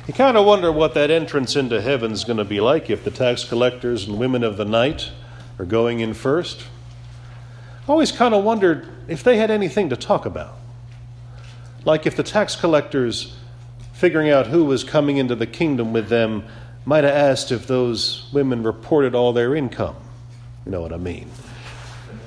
You kind of wonder what that entrance into heaven is going to be like if the tax collectors and women of the night are going in first. I always kind of wondered if they had anything to talk about. Like if the tax collectors, figuring out who was coming into the kingdom with them, might have asked if those women reported all their income. You know what I mean?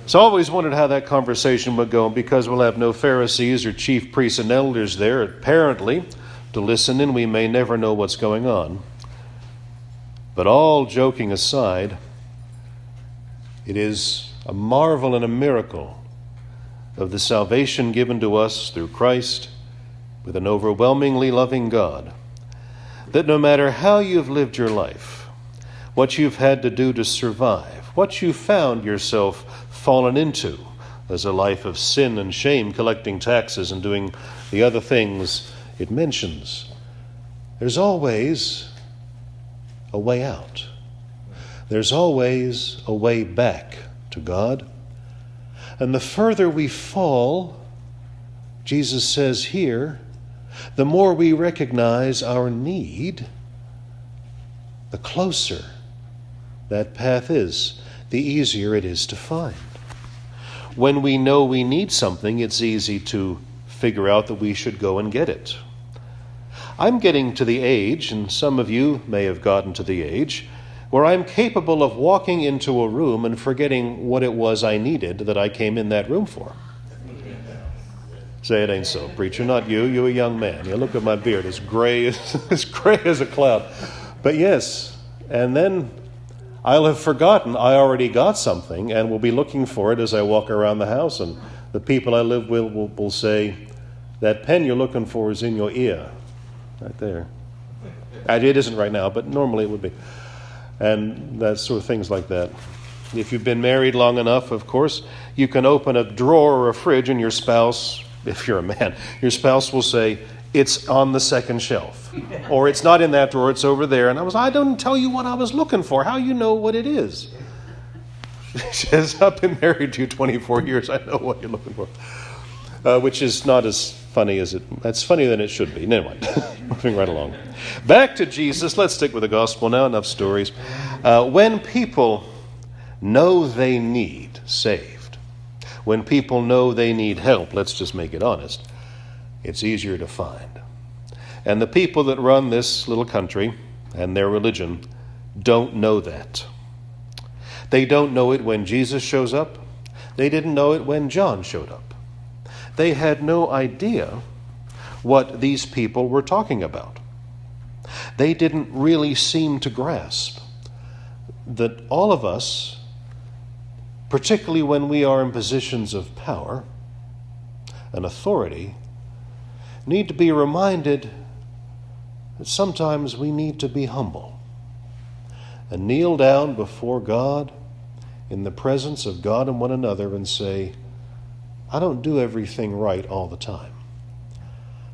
So I always wondered how that conversation would go, because we'll have no Pharisees or chief priests and elders there, apparently, to listen in. We may never know what's going on. But all joking aside, it is a marvel and a miracle of the salvation given to us through Christ with an overwhelmingly loving God, that no matter how you've lived your life, what you've had to do to survive, what you found yourself fallen into as a life of sin and shame, collecting taxes and doing the other things it mentions, there's always a way out. There's always a way back to God. And the further we fall, Jesus says here, the more we recognize our need, the closer that path is, the easier it is to find. When we know we need something, it's easy to figure out that we should go and get it. I'm getting to the age, and some of you may have gotten to the age, where I'm capable of walking into a room and forgetting what it was I needed that I came in that room for. Say it ain't so, preacher. Not you. You're a young man. You look at my beard. It's gray as a cloud. But yes, and then I'll have forgotten I already got something and will be looking for it as I walk around the house. And the people I live with will say, that pen you're looking for is in your ear. Right there. It isn't right now, but normally it would be. And that sort of things like that. If you've been married long enough, of course, you can open a drawer or a fridge and your spouse, if you're a man, your spouse will say, it's on the second shelf. Or it's not in that drawer, it's over there. And I didn't tell you what I was looking for. How you know what it is? She says, I've been married to you 24 years. I know what you're looking for. Which is not as funny as that's funnier than it should be. Anyway, moving right along. Back to Jesus. Let's stick with the gospel now. Enough stories. When people know they need saved, when people know they need help, let's just make it honest, it's easier to find. And the people that run this little country and their religion don't know that. They don't know it when Jesus shows up. They didn't know it when John showed up. They had no idea what these people were talking about. They didn't really seem to grasp that all of us, particularly when we are in positions of power and authority, need to be reminded that sometimes we need to be humble and kneel down before God in the presence of God and one another and say, I don't do everything right all the time.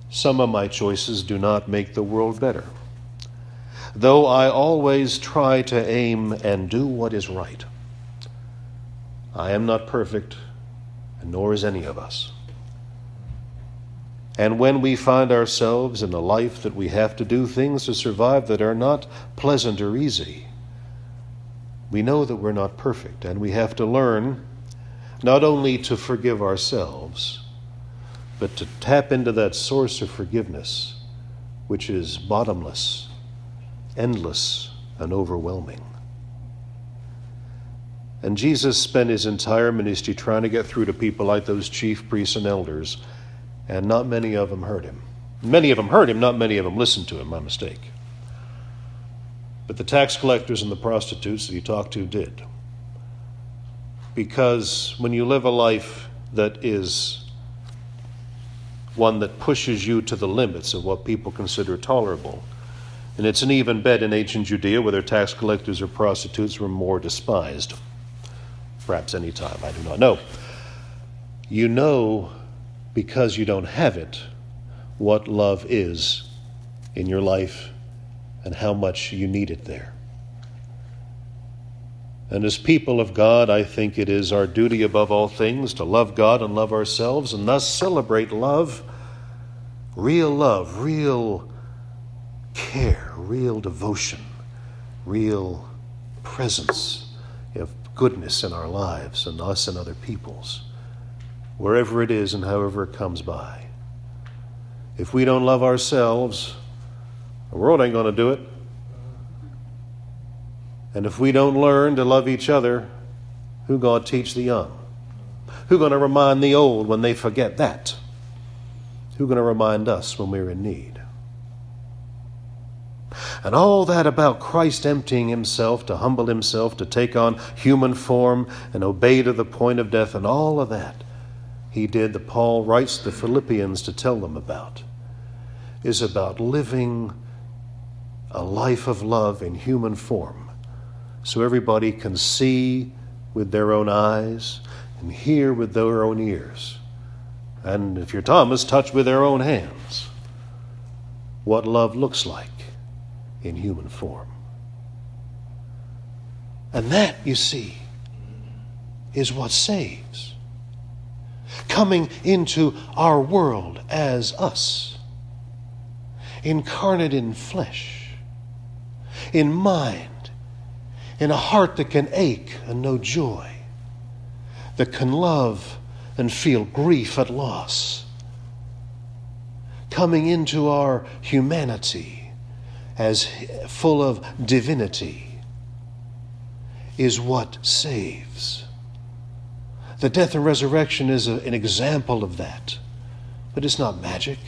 Some of my choices do not make the world better, though I always try to aim and do what is right. I am not perfect, and nor is any of us. And when we find ourselves in a life that we have to do things to survive that are not pleasant or easy, we know that we're not perfect, and we have to learn not only to forgive ourselves, but to tap into that source of forgiveness, which is bottomless, endless, and overwhelming. And Jesus spent his entire ministry trying to get through to people like those chief priests and elders, and not many of them heard him. Many of them heard him, not many of them listened to him, my mistake. But the tax collectors and the prostitutes that he talked to did. Because when you live a life that is one that pushes you to the limits of what people consider tolerable, and it's an even bet in ancient Judea whether tax collectors or prostitutes were more despised. Perhaps any time, I do not know. You know, because you don't have it, what love is in your life and how much you need it there. And as people of God, I think it is our duty above all things to love God and love ourselves, and thus celebrate love, real care, real devotion, real presence of goodness in our lives and us and other people's, wherever it is and however it comes by. If we don't love ourselves, the world ain't going to do it. And if we don't learn to love each other, who going to teach the young? Who going to remind the old when they forget that? Who going to remind us when we're in need? And all that about Christ emptying himself, to humble himself, to take on human form and obey to the point of death, and all of that he did, that Paul writes the Philippians to tell them about, is about living a life of love in human form, so everybody can see with their own eyes and hear with their own ears, and if you're Thomas, touch with their own hands what love looks like in human form. And that, you see, is what saves. Coming into our world as us, incarnate in flesh, in mind, in a heart that can ache and know joy, that can love and feel grief at loss. Coming into our humanity as full of divinity is what saves. The death and resurrection is an example of that, but it's not magic.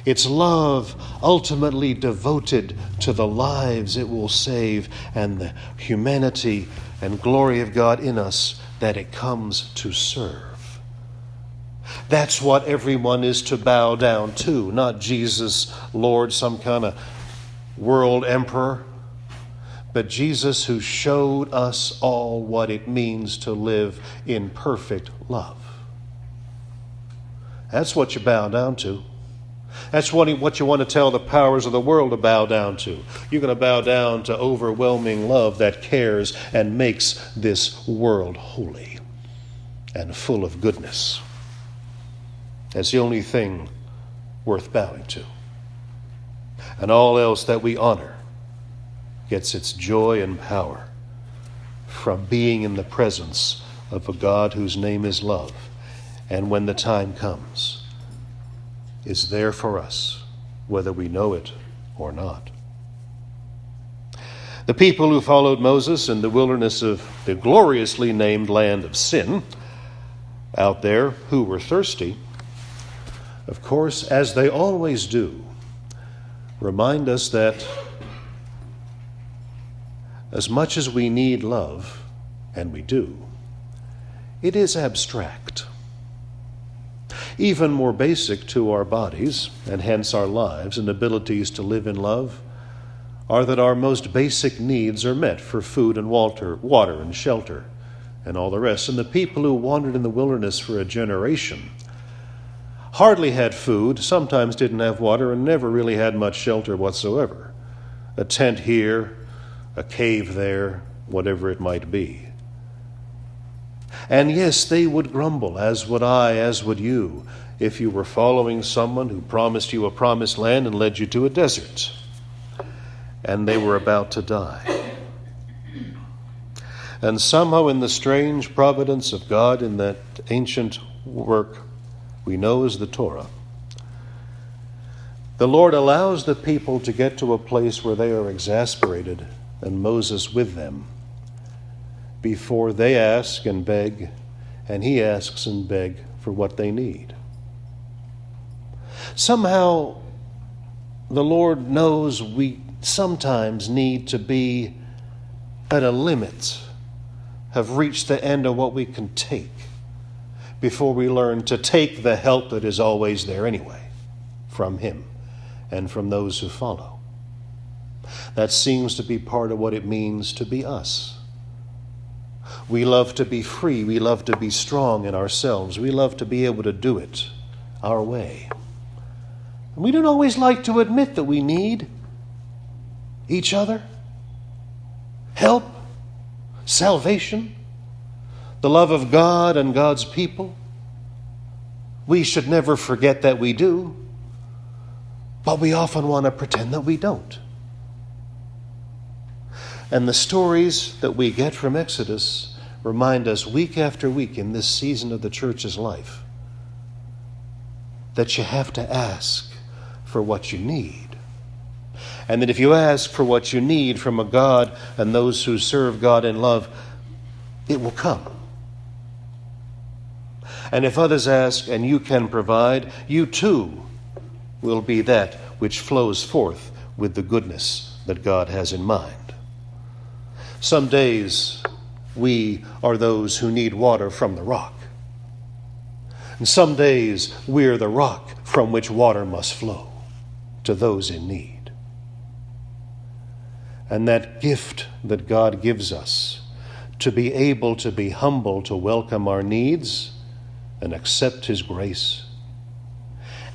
It's love ultimately devoted to the lives it will save and the humanity and glory of God in us that it comes to serve. That's what everyone is to bow down to, not Jesus, Lord, some kind of world emperor, but Jesus who showed us all what it means to live in perfect love. That's what you bow down to. That's what you want to tell the powers of the world to bow down to. You're going to bow down to overwhelming love that cares and makes this world holy and full of goodness. That's the only thing worth bowing to. And all else that we honor gets its joy and power from being in the presence of a God whose name is love, and when the time comes, is there for us, whether we know it or not. The people who followed Moses in the wilderness of the gloriously named land of sin, out there, who were thirsty, of course, as they always do, remind us that as much as we need love, and we do, it is abstract. Even more basic to our bodies, and hence our lives and abilities to live in love, are that our most basic needs are met for food and water and shelter and all the rest. And the people who wandered in the wilderness for a generation hardly had food, sometimes didn't have water, and never really had much shelter whatsoever. A tent here, a cave there, whatever it might be. And yes, they would grumble, as would I, as would you, if you were following someone who promised you a promised land and led you to a desert, and they were about to die. And somehow in the strange providence of God in that ancient work we know as the Torah, the Lord allows the people to get to a place where they are exasperated, and Moses with them, before they ask and beg, and he asks and beg for what they need. Somehow, the Lord knows we sometimes need to be at a limit, have reached the end of what we can take, before we learn to take the help that is always there anyway, from him and from those who follow. That seems to be part of what it means to be us. We love to be free. We love to be strong in ourselves. We love to be able to do it our way. And we don't always like to admit that we need each other, help, salvation, the love of God and God's people. We should never forget that we do. But we often want to pretend that we don't. And the stories that we get from Exodus remind us week after week in this season of the church's life that you have to ask for what you need. And that if you ask for what you need from a God and those who serve God in love, it will come. And if others ask and you can provide, you too will be that which flows forth with the goodness that God has in mind. Some days we are those who need water from the rock. And some days we're the rock from which water must flow to those in need. And that gift that God gives us to be able to be humble to welcome our needs and accept His grace,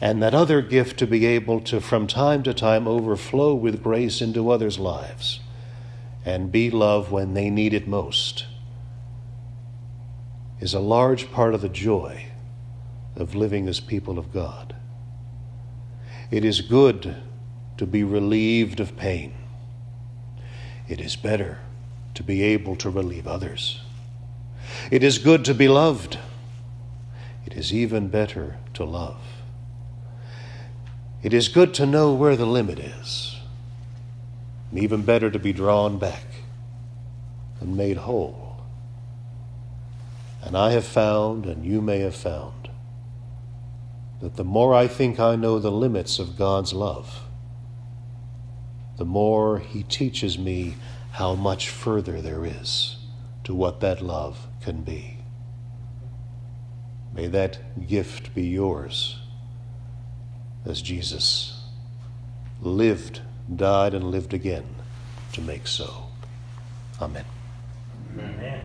and that other gift to be able to from time to time overflow with grace into others' lives and be love when they need it most, is a large part of the joy of living as people of God. It is good to be relieved of pain. It is better to be able to relieve others. It is good to be loved. It is even better to love. It is good to know where the limit is, and even better to be drawn back and made whole. And I have found, and you may have found, that the more I think I know the limits of God's love, the more He teaches me how much further there is to what that love can be. May that gift be yours as Jesus lived, died, and lived again to make so. Amen. Amen.